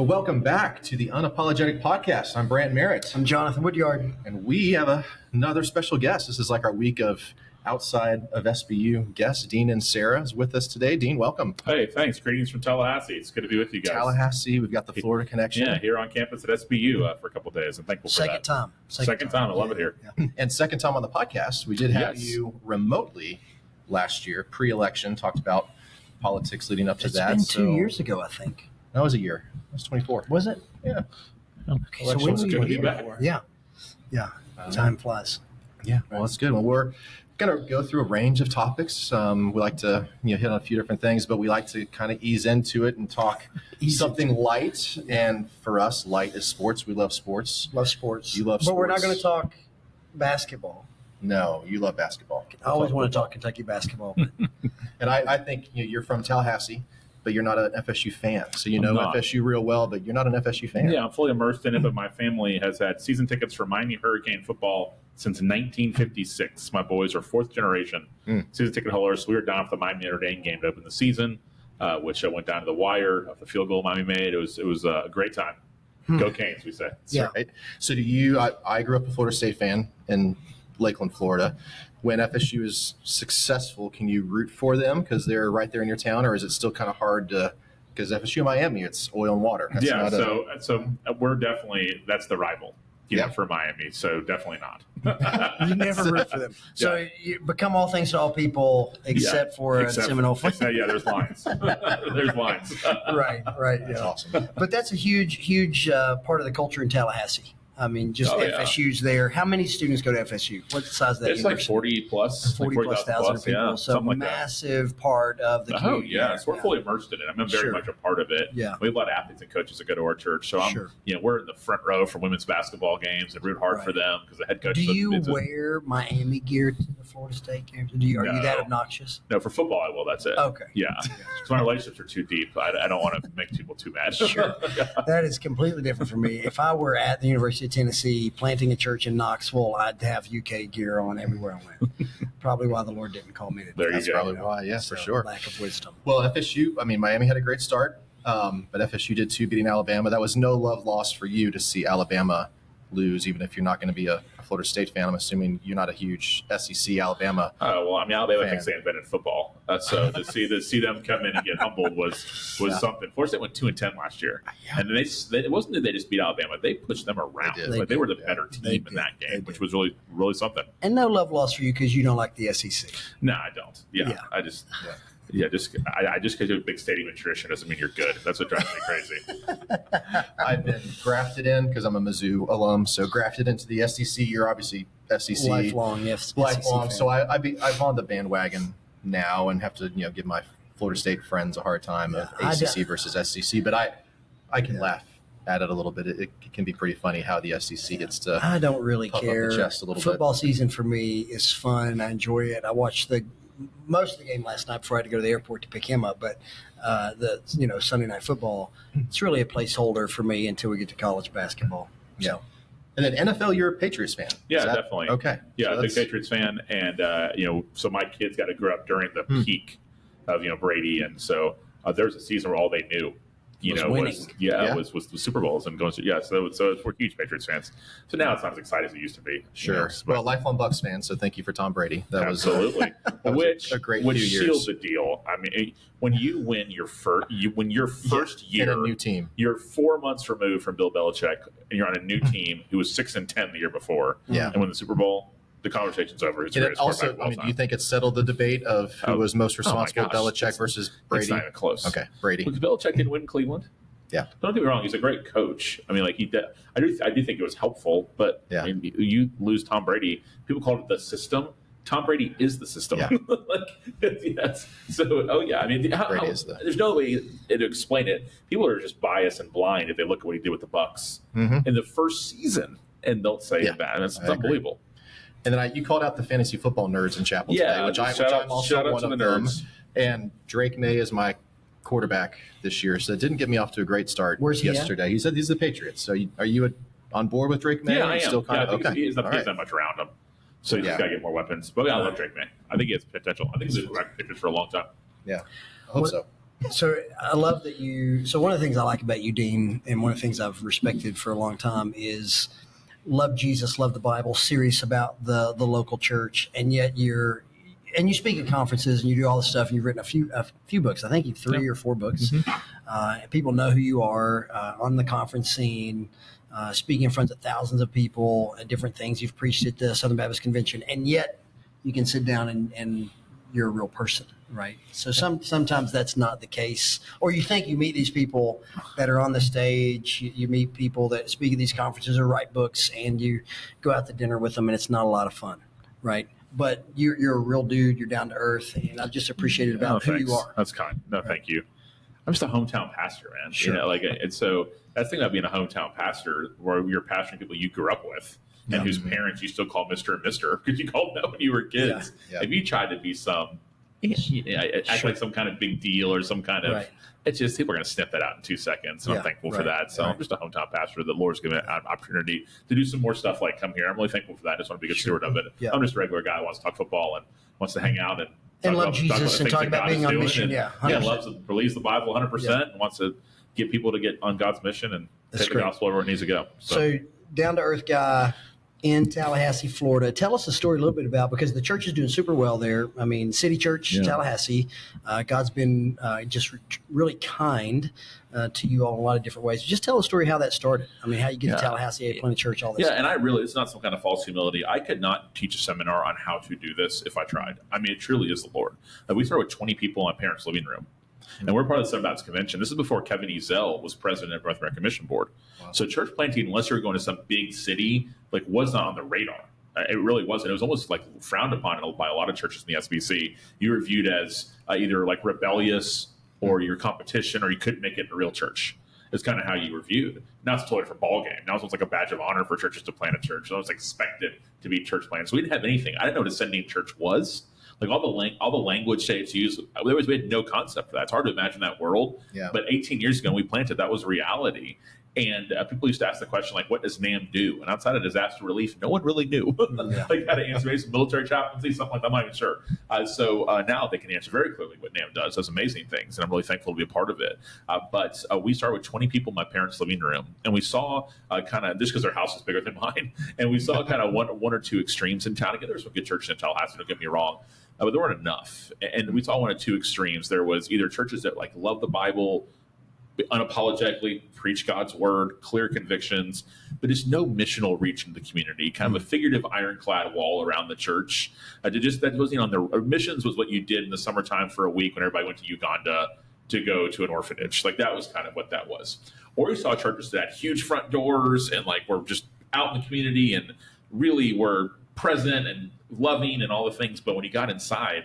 Well, welcome back to the Unapologetic Podcast. I'm Brandt Merritt. I'm Jonathon, Woodyard. And we have another special guest. This is like our week of outside of SBU guests. Dean Inserra is with us today. Dean, welcome. Hey, thanks. Greetings from Tallahassee. It's good to be with you guys. Tallahassee. We've got the Florida connection. Yeah, here on campus at SBU for a couple of days. I'm thankful for that. Second time. I love it here. Yeah. And second time on the podcast. We did have Yes. you remotely last year, pre-election, talked about politics leading up to that. It's been 2 years ago, I think. That was a year. It was 24. Was it? Yeah. Okay, so Election when was were good you to be here back. before? Yeah. Time flies. Yeah, well, that's good. Well, we're going to go through a range of topics. We like to hit on a few different things, but we like to kind of ease into it and talk something light. And for us, light is sports. We love sports. Love sports. You love sports. But we're not going to talk basketball. No, you love basketball. I always want to talk Kentucky basketball. And I think you're from Tallahassee, but you're not an FSU fan. So you know FSU real well, but you're not an FSU fan. Yeah, I'm fully immersed in it, but my family has had season tickets for Miami Hurricane football since 1956. My boys are fourth generation season ticket holders. So we were down for the Miami Notre Dame game to open the season, which went down to the wire of the field goal Miami made. It was a great time. Go Canes, we say. That's right. So do you? I grew up a Florida State fan in Lakeland, Florida. When FSU is successful, can you root for them because they're right there in your town, or is it still kind of hard to? Because FSU Miami, it's oil and water. That's so we're definitely that's the rival, for Miami. So definitely not. You never root for them. So you become all things to all people except for a Seminole fan. Yeah, there's lines. There's lines. Right. Yeah. That's awesome. But that's a huge part of the culture in Tallahassee. I mean, FSU's there. How many students go to FSU? What's the size of that It's university? like 40 plus. 40,000 people. Yeah, so massive part of the community. Oh, yeah. So we're fully immersed in it. I'm very much a part of it. Yeah. We have a lot of athletes and coaches that go to our church. So we're in the front row for women's basketball games and root hard for them because the head coach. Do you wear Miami gear to the Florida State games? Are you that obnoxious? No, for football I will. That's it. Okay. Yeah. Because my relationships are too deep. I don't want to make people too mad. Sure. That is completely different for me. If I were at the University of Tennessee planting a church in Knoxville, I'd have UK gear on everywhere I went. Probably why the Lord didn't call me to do that. That's probably why, for sure. Lack of wisdom. Well, FSU, Miami had a great start, but FSU did too, beating Alabama. That was no love lost for you to see Alabama lose, even if you're not going to be a Florida State fan. I'm assuming you're not a huge SEC Alabama. Oh, well, Alabama thinks they invented football. So to see them come in and get humbled was something. Florida State went 2-10 last year. And it wasn't that they just beat Alabama. They pushed them around. They were the better team in that game, which was really, really something. And no love lost for you because you don't like the SEC. No, I don't. I just because you're a big stadium and tradition doesn't mean you're good. That's what drives me crazy. I've been grafted in because I'm a Mizzou alum, so grafted into the SEC. You're obviously SEC lifelong, yes, lifelong. So I'm on the bandwagon now and have to give my Florida State friends a hard time of ACC versus SEC. But I can laugh at it a little bit. It can be pretty funny how the SEC gets to. I don't really care. Up the chest a little Football bit. Season for me is fun. I enjoy it. I watched most of the game last night before I had to go to the airport to pick him up. But Sunday night football, it's really a placeholder for me until we get to college basketball. Yeah. And then NFL, you're a Patriots fan. Yeah, definitely. Okay. Yeah, so big Patriots fan. And, so my kids got to grow up during the peak of, Brady. And so there was a season where all they knew, was the Super Bowls and going to, so we're huge Patriots fans. So now it's not as exciting as it used to be. Sure. Well, lifelong Bucs fan, so thank you for Tom Brady. That absolutely. was a great few years. Seals the deal. I mean, when you win your first year, in a new team, you're 4 months removed from Bill Belichick, and you're on a new team who was 6-10 the year before, and win the Super Bowl. The conversation's over. It's also, do you think it settled the debate of who was most responsible, Belichick versus Brady? It's not even close. Okay, Brady. Because Belichick didn't win Cleveland. Yeah. Don't get me wrong. He's a great coach. I mean, he did. I do think it was helpful, but you lose Tom Brady. People called it the system. Tom Brady is the system. Yeah. Yes. So, there's no way to explain it. People are just biased and blind if they look at what he did with the Bucs in the first season and don't say that. And it's unbelievable. And then you called out the fantasy football nerds in chapel today, which I'm also one of them. And Drake May is my quarterback this year, so it didn't get me off to a great start yesterday. He said he's the Patriots. So are you on board with Drake May? Yeah, I am. Still He's not that much around him. So he's just got to get more weapons. But I love Drake May. I think he has potential. I think he's been a Patriots for a long time. Yeah, I hope so. So I love that so one of the things I like about you, Dean, and one of the things I've respected for a long time is love Jesus, love the Bible, serious about the local church, and yet you speak at conferences and you do all this stuff, and you've written a few books. I think you've 3 or 4 books. Mm-hmm. People know who you are on the conference scene, speaking in front of thousands of people at different things. You've preached at the Southern Baptist Convention, and yet you can sit down and you're a real person, right? So sometimes that's not the case. Or you think you meet these people that are on the stage, you meet people that speak at these conferences or write books, and you go out to dinner with them, and it's not a lot of fun, right? But you're a real dude. You're down to earth, and I've just appreciated about who you are. That's kind. No, thank you. I'm just a hometown pastor, man. Sure. And so that's the thing about being a hometown pastor, where you're pastoring people you grew up with. And whose parents you still call Mr. and Mr. because you called them when you were kids. Yeah. If you tried to be act like some kind of big deal or some kind of, it's just people are going to sniff that out in 2 seconds. And I'm thankful for that. So I'm just a hometown pastor. The Lord's given me an opportunity to do some more stuff like come here. I'm really thankful for that. I just want to be a good steward of it. Yeah. I'm just a regular guy who wants to talk football and wants to hang out and love Jesus and talk about being on mission. Loves and believes the Bible 100% and wants to get people to get on God's mission and take the gospel where it needs to go. So down to earth guy in Tallahassee, Florida. Tell us the story a little bit about, because the church is doing super well there. I mean, City Church, Tallahassee. God's been just really kind to you all in a lot of different ways. Just tell the story how that started. I mean, how you get to Tallahassee, Plant a Church, all this stuff. And it's not some kind of false humility. I could not teach a seminar on how to do this if I tried. I mean, it truly is the Lord. We started with 20 people in my parents' living room. And we're part of the Southern Baptist Convention. This is before Kevin Ezell was president of the North American Mission Board. Wow. So church planting, unless you were going to some big city, was not on the radar. It really wasn't. It was almost frowned upon by a lot of churches in the SBC. You were viewed as either rebellious or your competition, or you couldn't make it in a real church. It's kind of how you were viewed. Now it's a totally different ballgame. Now it's almost like a badge of honor for churches to plant a church. So it was expected to be church plants. So we didn't have anything. I didn't know what ascending church was. All the language states used, we had no concept for that. It's hard to imagine that world. Yeah. But 18 years ago, when we planted, that was reality. And people used to ask the question, what does NAM do? And outside of disaster relief, no one really knew. How to answer, maybe some military chaplaincy, something like that. I'm not even sure. So now they can answer very clearly what NAM does. Does amazing things. And I'm really thankful to be a part of it. But we started with 20 people in my parents' living room. And we saw just because their house is bigger than mine. And we saw one or two extremes in town. Again, there were some good churches in Tallahassee, don't get me wrong. But there weren't enough. And we saw one of two extremes. There was either churches that love the Bible, unapologetically preach God's word, clear convictions, but just no missional reach in the community, kind of a figurative ironclad wall around the church. That wasn't on their missions was what you did in the summertime for a week when everybody went to Uganda to go to an orphanage. That was kind of what that was. Or you saw churches that had huge front doors and were just out in the community and really were present and loving and all the things, but when you got inside,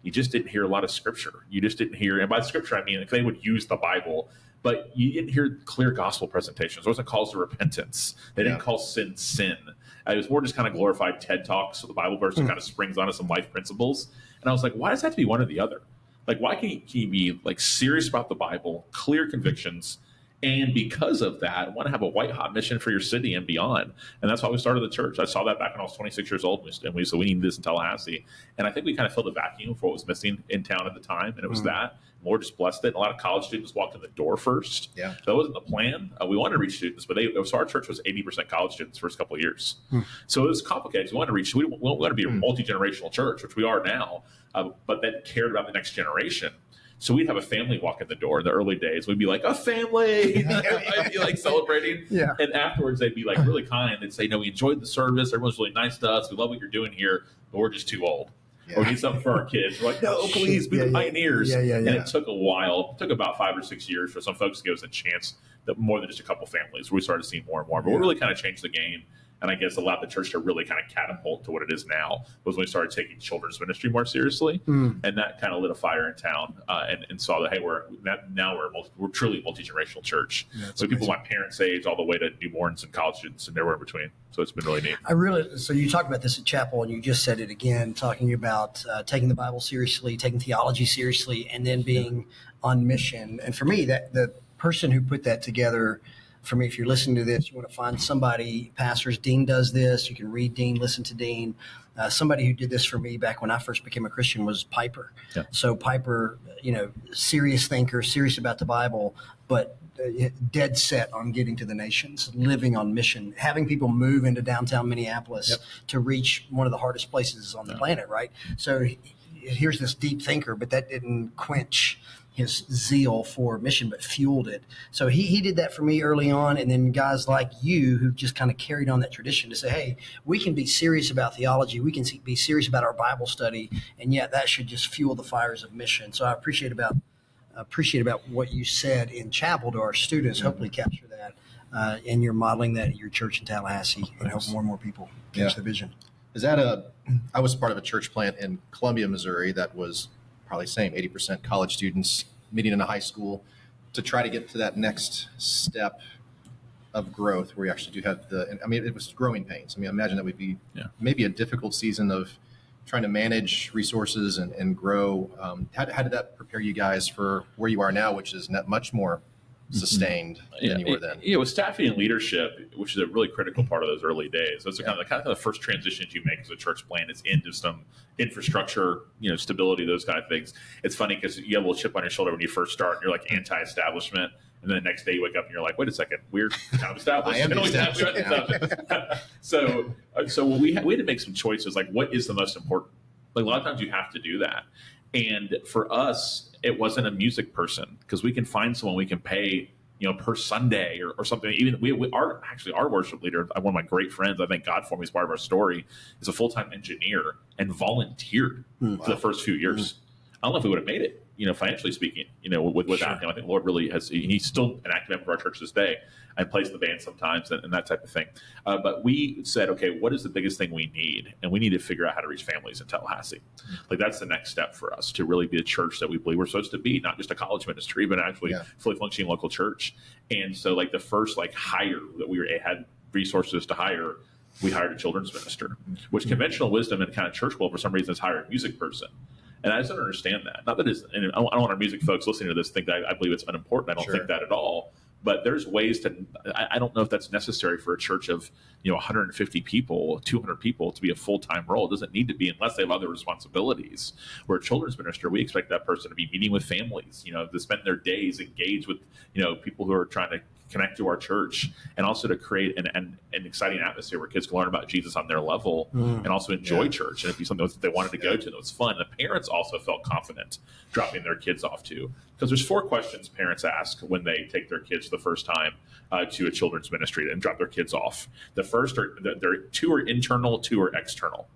you just didn't hear a lot of scripture. You just didn't hear, and by scripture I mean they would use the Bible, but you didn't hear clear gospel presentations. There wasn't calls to repentance. They didn't call sin. It was more just kind of glorified TED Talks, so the Bible verse kind of springs onto some life principles. And I was like, why does that have to be one or the other? Why can't you be serious about the Bible, clear convictions, and because of that, want to have a white-hot mission for your city and beyond. And that's why we started the church. I saw that back when I was 26 years old, and we said we need this in Tallahassee. And I think we kind of filled a vacuum for what was missing in town at the time, and it was that. Lord just blessed it. And a lot of college students walked in the door first. Yeah. That wasn't the plan. We wanted to reach students, but so our church was 80% college students the first couple of years. So it was complicated. We wanted to reach, we want to be a multi-generational church, which we are now, but that cared about the next generation. So we'd have a family walk in the door in the early days. We'd be like, a family. I'd be celebrating. Yeah. And afterwards, they'd be really kind. They'd say, no, we enjoyed the service. Everyone's really nice to us. We love what you're doing here, but we're just too old. Yeah. Or we need something for our kids. We're like, no, please be the pioneers. And it took a while. It took about 5 or 6 years for some folks to give us a chance, that more than just a couple families, where we started seeing more and more. But we really kind of changed the game. And I guess allowed the church to really kind of catapult to what it is now was when we started taking children's ministry more seriously. And that kind of lit a fire in town and saw that, hey, we're truly a multi-generational church. Yeah, so people my parents' age all the way to newborns and college students and everywhere in between. So it's been really neat. So you talk about this at chapel, and you just said it again, talking about taking the Bible seriously, taking theology seriously, and then being on mission. And for me, that the person who put that together for me, if you're listening to this, you want to find somebody, pastors, Dean does this. You can read Dean, listen to Dean. Somebody who did this for me back when I first became a Christian was Piper. Yeah. So Piper, serious thinker, serious about the Bible, but dead set on getting to the nations, living on mission, having people move into downtown Minneapolis to reach one of the hardest places on the planet, right? So here's this deep thinker, but that didn't quench his zeal for mission, but fueled it. So he did that for me early on. And then guys like you who just kind of carried on that tradition to say, hey, we can be serious about theology. We can be serious about our Bible study. And yet that should just fuel the fires of mission. So I appreciate about what you said in chapel to our students. Hopefully capture that and you're modeling that at your church in Tallahassee and help more and more people catch the vision. I was part of a church plant in Columbia, Missouri that was probably same 80% college students meeting in a high school to try to get to that next step of growth where you actually do have it was growing pains. I imagine that would be maybe a difficult season of trying to manage resources and grow. How did that prepare you guys for where you are now, which is much more sustained than you were then? With staffing and leadership, which is a really critical part of those early days. Those are kind of the first transitions you make as a church plant is into some infrastructure, stability, those kind of things. It's funny because you have a little chip on your shoulder when you first start and you're like anti-establishment. And then the next day you wake up and you're like, wait a second, we're kind of established. I am established. So we had to make some choices. Like, what is the most important? Like, a lot of times you have to do that. And for us, it wasn't a music person because we can find someone we can pay, per Sunday or something. Even our worship leader, one of my great friends, I thank God for him, he's part of our story, is a full-time engineer and volunteered for the first few years. I don't know if we would have made it, financially speaking, without him. I think the Lord really he's still an active member of our church this day. I plays the band sometimes and that type of thing. But we said, okay, what is the biggest thing we need? And we need to figure out how to reach families in Tallahassee. Like, that's the next step for us to really be a church that we believe we're supposed to be, not just a college ministry, but actually fully functioning local church. And so the first hire that we had resources to hire, we hired a children's minister, which conventional wisdom in kind of church world for some reason is hire a music person. And I just don't understand that. Not that and I don't want our music folks listening to this think that I believe it's unimportant. I don't think that at all. But there's ways to, I don't know if that's necessary for a church of, 150 people, 200 people to be a full-time role. It doesn't need to be unless they have other responsibilities. We're a children's minister. We expect that person to be meeting with families, to spend their days engaged with, people who are trying to connect to our church, and also to create an exciting atmosphere where kids can learn about Jesus on their level and also enjoy church. And it'd be something that they wanted to go to that was fun. The parents also felt confident dropping their kids off to, because there's 4 questions parents ask when they take their kids the first time to a children's ministry and drop their kids off. The first there are 2 are internal, 2 are external.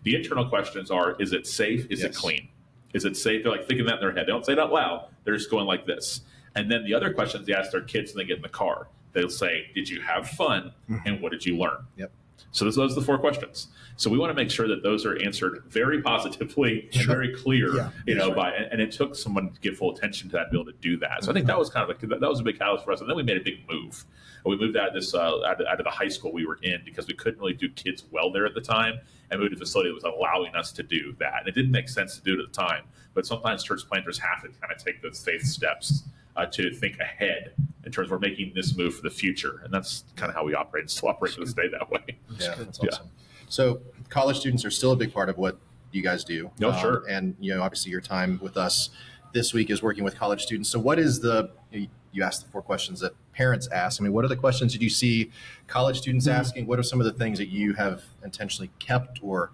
The internal questions are, is it safe? Is it clean? Is it safe? They're thinking that in their head. They don't say it out loud. They're just going like this. And then the other questions they ask their kids when they get in the car. They'll say, did you have fun? And what did you learn? Yep. So those are the 4 questions. So we want to make sure that those are answered very positively and very clear, and it took someone to give full attention to that, to be able to do that. So I think that was that was a big catalyst for us. And then we made a big move. We moved out of this out of the high school we were in because we couldn't really do kids well there at the time, and moved to a facility that was allowing us to do that. And it didn't make sense to do it at the time, but sometimes church planters have to kind of take those faith steps to think ahead in terms of we're making this move for the future. And that's kind of how we operate and still operate to this day that way. That's awesome. So college students are still a big part of what you guys do. No, sure. And, obviously your time with us this week is working with college students. So what is you asked the 4 questions that parents ask. What are the questions that you see college students asking? What are some of the things that you have intentionally kept or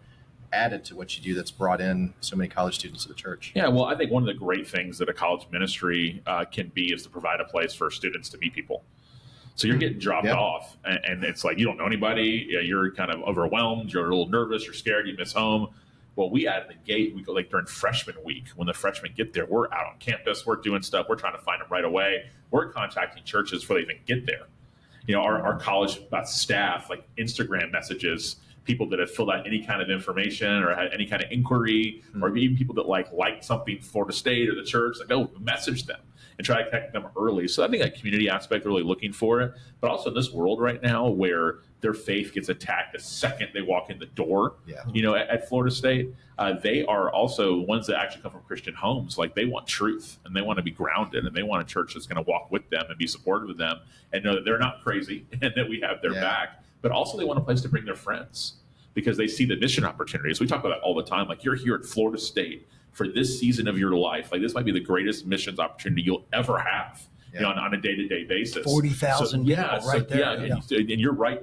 added to what you do that's brought in so many college students to the church? Yeah, well, I think one of the great things that a college ministry can be is to provide a place for students to meet people. So you're getting dropped off, and it's like you don't know anybody. You're kind of overwhelmed. You're a little nervous. You're scared. You miss home. Well, we out of the gate, we go during freshman week. When the freshmen get there, we're out on campus. We're doing stuff. We're trying to find them right away. We're contacting churches before they even get there. Our college staff, Instagram messages, people that have filled out any kind of information or had any kind of inquiry, or even people that liked something Florida State or the church, message them. and try to connect them early. So I think that community aspect, really looking for it, but also in this world right now where their faith gets attacked the second they walk in the door, at Florida State, they are also ones that actually come from Christian homes. Like they want truth and they want to be grounded and they want a church that's going to walk with them and be supportive of them and know that they're not crazy and that we have their back. But also they want a place to bring their friends because they see the mission opportunities. We talk about that all the time. Like you're here at Florida State for this season of your life. Like this might be the greatest missions opportunity you'll ever have on a day-to-day basis. 40,000 people right there. And you're right,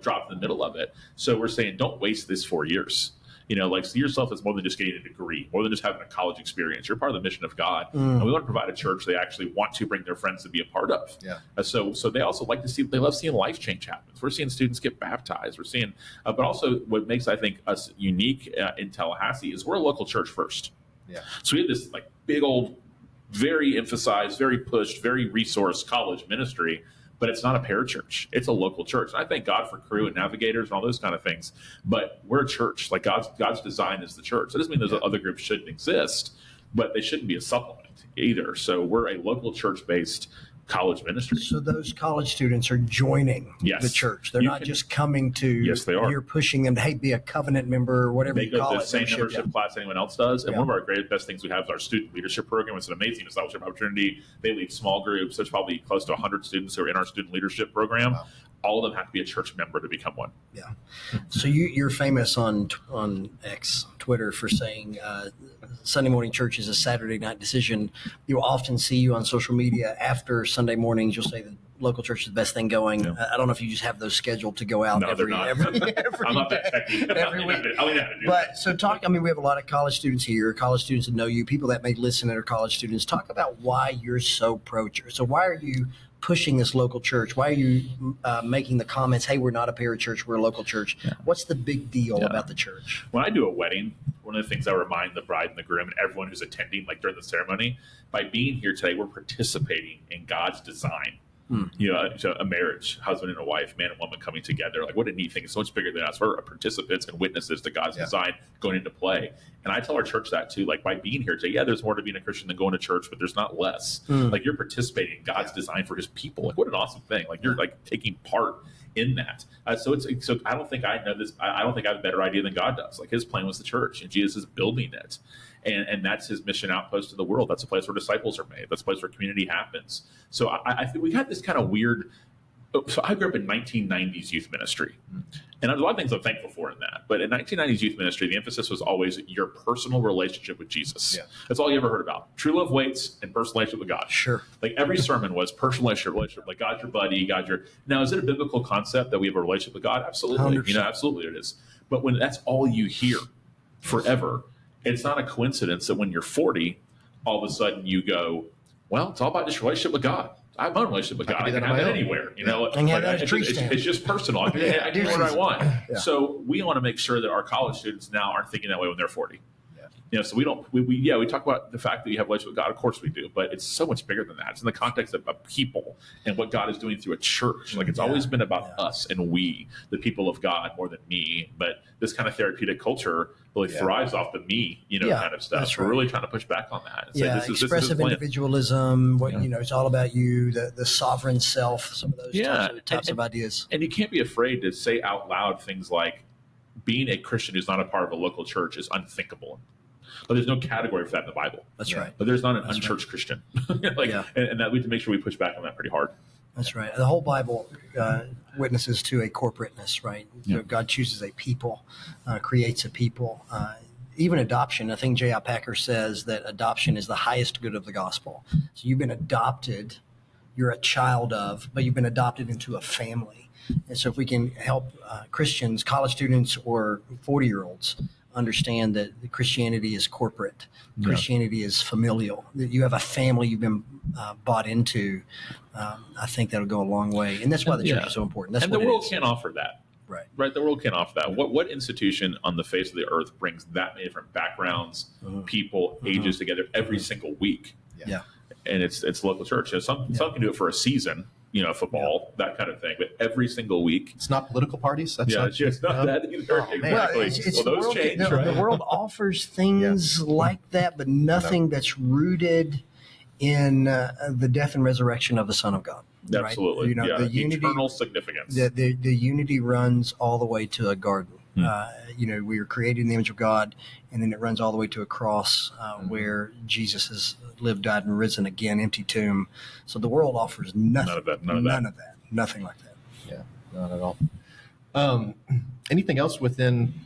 drop in the middle of it. So we're saying don't waste this 4 years. See yourself as more than just getting a degree, more than just having a college experience. You're part of the mission of God. And we want to provide a church they actually want to bring their friends to be a part of. So they also like to see, they love seeing life change happen. We're seeing students get baptized. We're seeing, but also what makes, I think, us unique in Tallahassee is we're a local church first. So we have this like big old, very emphasized, very pushed, very resourced college ministry. But it's not a parachurch. It's a local church. And I thank God for crew and navigators and all those kind of things. But we're a church. Like God's design is the church. That doesn't mean those other groups shouldn't exist, but they shouldn't be a supplement either. So we're a local church-based college ministry. So those college students are joining the church. They're not just coming to. Yes, they are. You're pushing them to, hey, be a covenant member or whatever you call it. They go to the same membership class anyone else does. And one of our greatest best things we have is our student leadership program. It's an amazing discipleship opportunity. They lead small groups. There's probably close to 100 students who are in our student leadership program. Wow. All of them have to be a church member to become one. So you're famous on X, Twitter, for saying Sunday morning church is a Saturday night decision. You'll often see you on social media after Sunday mornings. You'll say the local church is the best thing going. I don't know if you just have those scheduled to go out every I'm not that techy. every week. But so we have a lot of college students here, college students that know you, people that may listen that are college students. Talk about why you're so pro-church. So why are you pushing this local church? Why are you making the comments, hey, we're not a parachurch, we're a local church? What's the big deal about the church? When I do a wedding, one of the things I remind the bride and the groom and everyone who's attending, like during the ceremony, by being here today, we're participating in God's design. So a marriage, husband and a wife, man and woman coming together. Like what a neat thing. It's so much bigger than us. We're participants and witnesses to God's design going into play. And I tell our church that too, like by being here today, there's more to being a Christian than going to church, but there's not less. Like you're participating in God's design for his people. Like what an awesome thing. Like you're like taking part in that. So I don't think I know this. I don't think I have a better idea than God does. Like his plan was the church and Jesus is building it. And that's his mission outpost to the world. That's a place where disciples are made. That's a place where community happens. So I think we had this kind of weird. So I grew up in 1990s youth ministry. And there's a lot of things I'm thankful for in that. But in 1990s youth ministry, the emphasis was always your personal relationship with Jesus. That's all you ever heard about. True love waits and personal relationship with God. Sure. Like every sermon was personal relationship. Like God's your buddy, Now, is it a biblical concept that we have a relationship with God? Absolutely. 100%. Absolutely it is. But when that's all you hear forever, it's not a coincidence that when you're 40, all of a sudden you go, well, it's all about this relationship with God. I have my own relationship with God. I can have it anywhere. It's just personal. I can do what I want. So we want to make sure that our college students now aren't thinking that way when they're 40. So we don't. We talk about the fact that you have a relationship with God. Of course we do, but it's so much bigger than that. It's in the context of people and what God is doing through a church. Like it's always been about us and we, the people of God, more than me. But this kind of therapeutic culture really thrives off the me, kind of stuff. So we're really trying to push back on that. And say, expressive individualism. It's all about you, the sovereign self. Some of those types of ideas. And you can't be afraid to say out loud things like, being a Christian who's not a part of a local church is unthinkable. But there's no category for that in the Bible. That's right. But there's not an unchurched Christian. And that we have to make sure we push back on that pretty hard. That's right. The whole Bible witnesses to a corporateness, right? God chooses a people, creates a people. Even adoption, I think J.I. Packer says that adoption is the highest good of the gospel. So you've been adopted, you're a child of, but you've been adopted into a family. And so if we can help Christians, college students, or 40-year-olds understand that Christianity is corporate, Christianity is familial, that you have a family you've been bought into, I think that'll go a long way. And that's why the church is so important. That's and the world can't offer that. Right. The world can't offer that. What institution on the face of the earth brings that many different backgrounds, people, ages together every single week? And it's local church. Some can do it for a season, football, that kind of thing. But every single week, it's not political parties. It's not that either. Oh, exactly. Those change. The world offers things like that, but nothing that's rooted in the death and resurrection of the Son of God. Absolutely. Right? The unity, eternal significance. The unity runs all the way to a garden. We were created in the image of God, and then it runs all the way to a cross where Jesus has lived, died, and risen again, empty tomb. So the world offers nothing. None of that. Nothing like that. Yeah, not at all. Anything else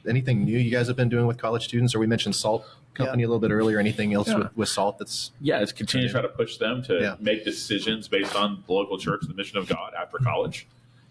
anything new you guys have been doing with college students? Or we mentioned SALT Company a little bit earlier. Anything else with SALT that's... Yeah, it's continue to try to push them to make decisions based on the local church and the mission of God after college.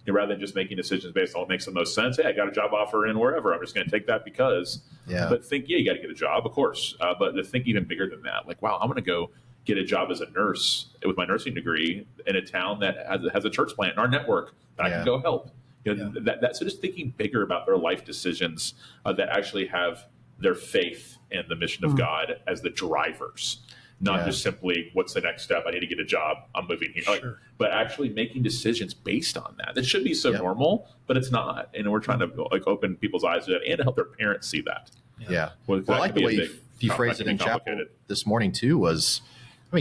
Rather than just making decisions based on what makes the most sense. Hey, I got a job offer in wherever. I'm just going to take that because. Yeah. But think, you got to get a job, of course. But to think even bigger than that. Like, wow, I'm going to go get a job as a nurse with my nursing degree in a town that has a church plant in our network that I can go help. So just thinking bigger about their life decisions that actually have their faith in the mission of God as the drivers. Not just simply, what's the next step? I need to get a job. I'm moving here. Sure. But actually making decisions based on that. That should be so normal, but it's not. And we're trying to open people's eyes to that and to help their parents see that. Yeah. Well, I like the way you phrased it in chapel this morning too was,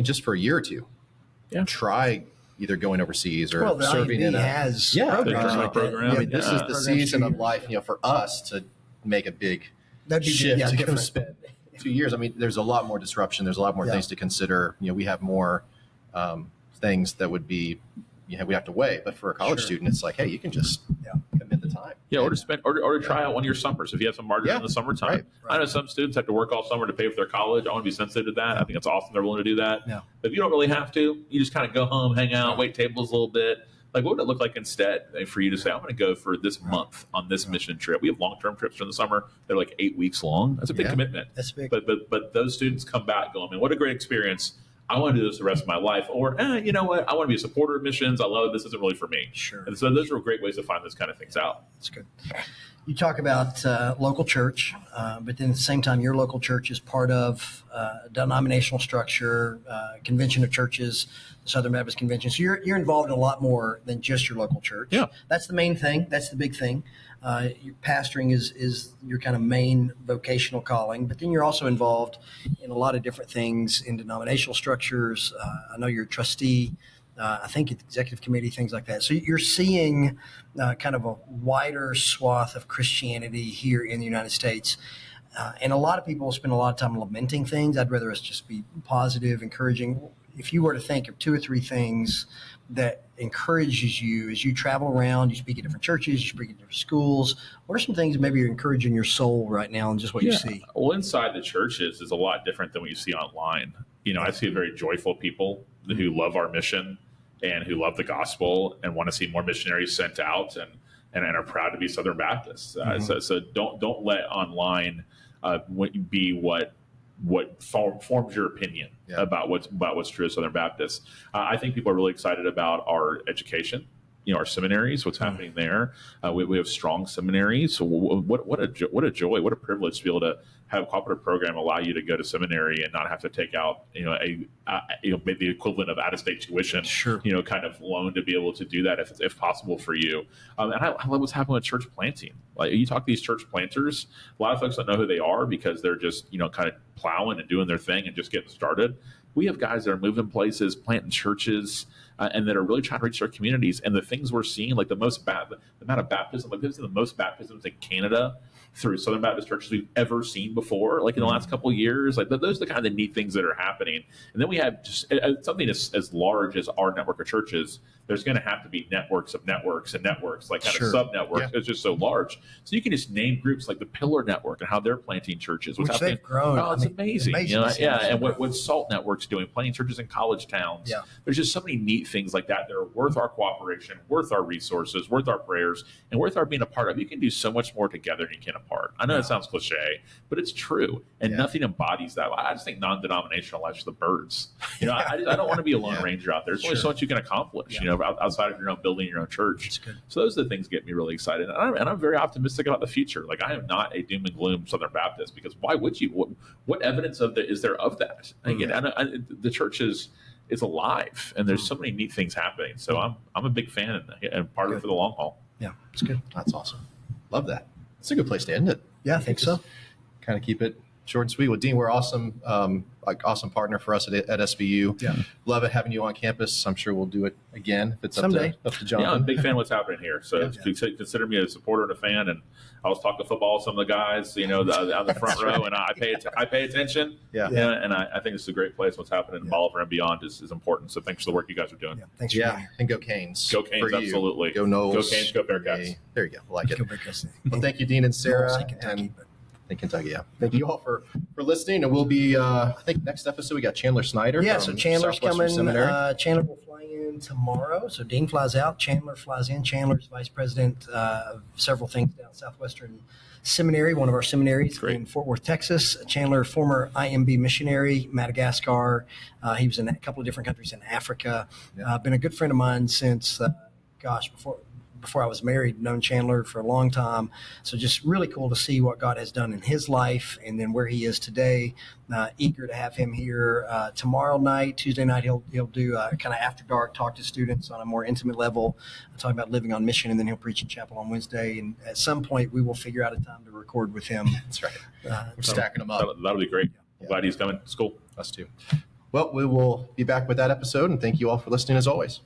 just for a year or two, try either going overseas or serving in a programs like that. This is the season of life, for us to make a big shift to go spend 2 years. There's a lot more disruption. There's a lot more things to consider. We have more things that would be, we have to weigh. But for a college student, it's like, hey, you can just commit the time. Yeah, or to try out one of your summers if you have some margin in the summertime. Right. I know some students have to work all summer to pay for their college. I want to be sensitive to that. I think it's awesome they're willing to do that. Yeah. But if you don't really have to, you just kind of go home, hang out, wait tables a little bit. Like, what would it look like instead for you to say, I'm going to go for this month on this mission trip? We have long-term trips during the summer. They're like 8 weeks long. That's a big commitment. That's big. But those students come back going, what a great experience. I want to do this the rest of my life. Or, you know what? I want to be a supporter of missions. I love it. This isn't really for me. Sure. And so those are great ways to find those kind of things out. That's good. You talk about local church, but then at the same time, your local church is part of a denominational structure, convention of churches, the Southern Baptist Convention. So you're involved in a lot more than just your local church. Yeah. That's the main thing. That's the big thing. Your pastoring is your kind of main vocational calling, but then you're also involved in a lot of different things in denominational structures. I know you're a trustee. I think at the executive committee, things like that. So you're seeing kind of a wider swath of Christianity here in the United States. And a lot of people spend a lot of time lamenting things. I'd rather us just be positive, encouraging. If you were to think of 2 or 3 things that encourages you as you travel around, you speak at different churches, you speak at different schools, what are some things maybe you're encouraging your soul right now and just what you see? Well, inside the churches is a lot different than what you see online. I see very joyful people who love our mission and who love the gospel and want to see more missionaries sent out and are proud to be Southern Baptists. So don't let online be what forms your opinion about what's true of Southern Baptists. I think people are really excited about our education, our seminaries, what's happening there. We have strong seminaries. So what a joy, what a privilege to be able to have a cooperative program allow you to go to seminary and not have to take out maybe the equivalent of out-of-state tuition, kind of loan to be able to do that if possible for you. And I love what's happening with church planting. Like, you talk to these church planters, a lot of folks don't know who they are because they're just kind of plowing and doing their thing and just getting started. We have guys that are moving places, planting churches, and that are really trying to reach their communities. And the things we're seeing, like the amount of baptism, like the most baptisms in Canada through Southern Baptist churches we've ever seen before, like in the last couple of years. Like, those are the kind of neat things that are happening. And then we have just something as large as our network of churches. There's going to have to be networks of networks and networks, like kind of sub-networks. It's just so large. So you can just name groups like the Pillar Network and how they're planting churches. Which they've grown. Oh, it's amazing. And what SALT Network's doing, planting churches in college towns. Yeah. There's just so many neat things like that that are worth our cooperation, worth our resources, worth our prayers, and worth our being a part of. You can do so much more together than you can apart. I know that sounds cliche, but it's true. And nothing embodies that. I just think non-denominational life's the birds. I don't want to be a lone ranger out there. There's only so much you can accomplish, outside of your own building, your own church. So those are the things that get me really excited. And I'm very optimistic about the future. Like, I am not a doom and gloom Southern Baptist, because why would you? What evidence is there of that? Again, the church is alive, and there's so many neat things happening. So I'm a big fan and part of it for the long haul. Yeah, it's good. That's awesome. Love that. It's a good place to end it. Yeah, I think so. Kind of keep it Short and sweet. Well, Dean, we're awesome, awesome partner for us at SBU. Yeah. Love it having you on campus. I'm sure we'll do it again if it's someday. Up to Jonathon. Yeah, I'm a big fan of what's happening here. So consider me a supporter and a fan. And I was talking football with some of the guys, on the front row, and I pay attention. Yeah. And I think it's a great place. What's happening in Bolivar and beyond is important. So thanks for the work you guys are doing. Yeah. Thanks for being here. And go Canes. Go Canes, absolutely. Go Noles. Go Canes, go Bearcats. There you go. Like it. Go Bearcats. Well, thank you, Dean Inserra. Kentucky, In Kentucky, yeah. Thank you all for listening. And we'll be, I think next episode we got Chandler Snyder. Yeah, so Chandler's coming. Seminary. Chandler will fly in tomorrow. So Dean flies out. Chandler flies in. Chandler's vice president of several things down Southwestern Seminary, one of our seminaries in Fort Worth, Texas. Chandler, former IMB missionary, Madagascar. He was in a couple of different countries in Africa. Been a good friend of mine since, before I was married, known Chandler for a long time. So just really cool to see what God has done in his life and then where he is today. Eager to have him here tomorrow night. Tuesday night, he'll do kind of after dark, talk to students on a more intimate level, talk about living on mission, and then he'll preach in chapel on Wednesday. And at some point, we will figure out a time to record with him. That's right. We're stacking them up. That'll be great. I'm glad he's coming. It's cool. Us too. Well, we will be back with that episode, and thank you all for listening as always.